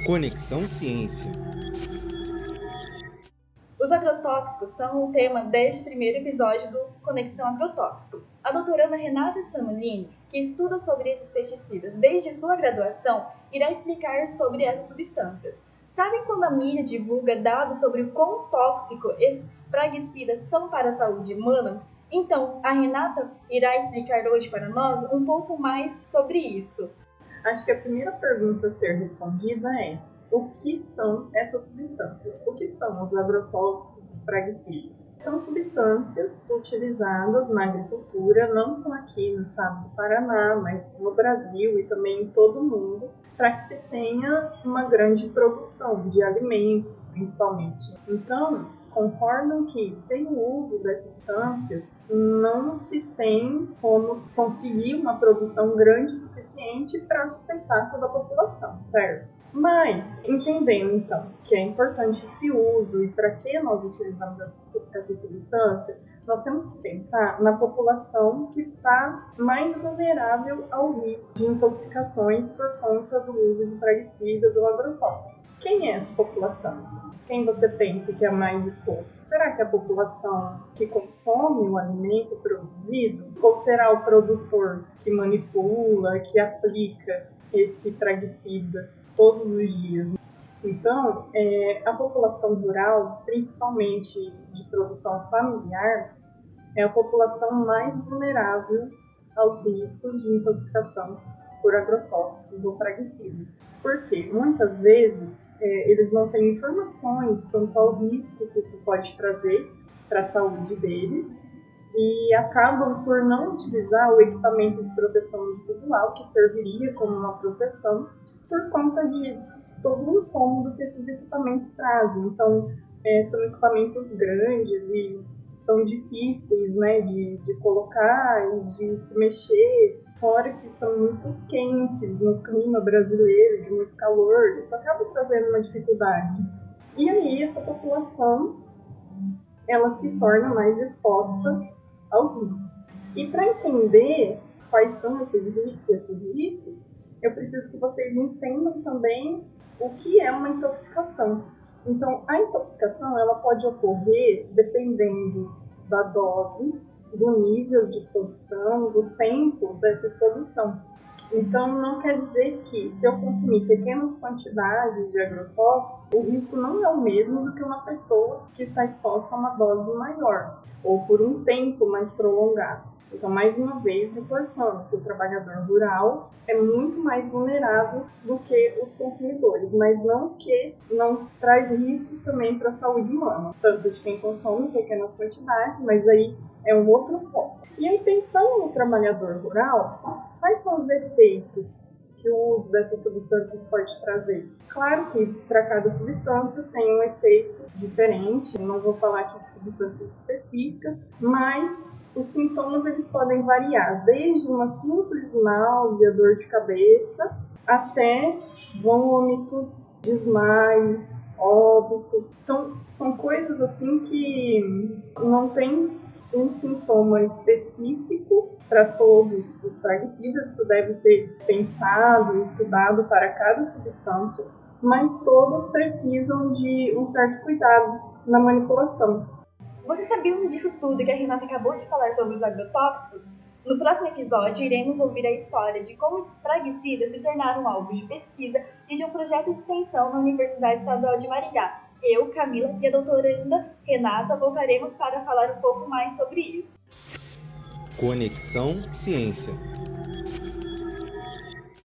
Conexão Ciência. Os agrotóxicos são o tema deste primeiro episódio do Conexão Agrotóxico. A doutoranda Renata Samolini, que estuda sobre esses pesticidas desde sua graduação, irá explicar sobre essas substâncias. Sabem quando a mídia divulga dados sobre o quão tóxico esses praguicidas são para a saúde humana? Então, a Renata irá explicar hoje para nós um pouco mais sobre isso. Acho que a primeira pergunta a ser respondida é: o que são essas substâncias? O que são os agrotóxicos, os praguicidas? São substâncias utilizadas na agricultura, não só aqui no estado do Paraná, mas no Brasil e também em todo o mundo, para que se tenha uma grande produção de alimentos, principalmente. Então, concordam que sem o uso dessas substâncias não se tem como conseguir uma produção grande o suficiente para sustentar toda a população, certo? Mas, entendendo então que é importante esse uso e para que nós utilizamos essa substância, nós temos que pensar na população que está mais vulnerável ao risco de intoxicações por conta do uso de praguicidas ou agrotóxicos. Quem é essa população? Quem você pensa que é mais exposto? Será que é a população que consome o alimento produzido? Ou será o produtor que manipula, que aplica esse praguicida todos os dias? Então, a população rural, principalmente de produção familiar, é a população mais vulnerável aos riscos de intoxicação por agrotóxicos ou praguicidas. Porque muitas vezes eles não têm informações quanto ao risco que isso pode trazer para a saúde deles e acabam por não utilizar o equipamento de proteção individual que serviria como uma proteção por conta de todo o incômodo que esses equipamentos trazem. Então, são equipamentos grandes e são difíceis, né, de colocar e de se mexer, fora que são muito quentes no clima brasileiro, de muito calor, isso acaba trazendo uma dificuldade. E aí essa população, ela se torna mais exposta aos riscos. E para entender quais são esses riscos, eu preciso que vocês entendam também o que é uma intoxicação. Então, a intoxicação ela pode ocorrer dependendo da dose, do nível de exposição, do tempo dessa exposição. Então, não quer dizer que se eu consumir pequenas quantidades de agrotóxico, o risco não é o mesmo do que uma pessoa que está exposta a uma dose maior, ou por um tempo mais prolongado. Então, mais uma vez, reforçando que o trabalhador rural é muito mais vulnerável do que os consumidores, mas não que não traz riscos também para a saúde humana, tanto de quem consome pequenas quantidades, mas aí é um outro foco. E aí, pensando no trabalhador rural, quais são os efeitos que o uso dessas substâncias pode trazer? Claro que para cada substância tem um efeito diferente, não vou falar aqui de substâncias específicas, mas os sintomas eles podem variar, desde uma simples náusea, dor de cabeça, até vômitos, desmaio, óbito. Então, são coisas assim que não tem um sintoma específico para todos os praguicidas, isso deve ser pensado e estudado para cada substância, mas todas precisam de um certo cuidado na manipulação. Vocês sabiam disso tudo que a Renata acabou de falar sobre os agrotóxicos? No próximo episódio, iremos ouvir a história de como esses praguicidas se tornaram alvo de pesquisa e de um projeto de extensão na Universidade Estadual de Maringá. Eu, Camila e a doutoranda Renata voltaremos para falar um pouco mais sobre isso. Conexão Ciência.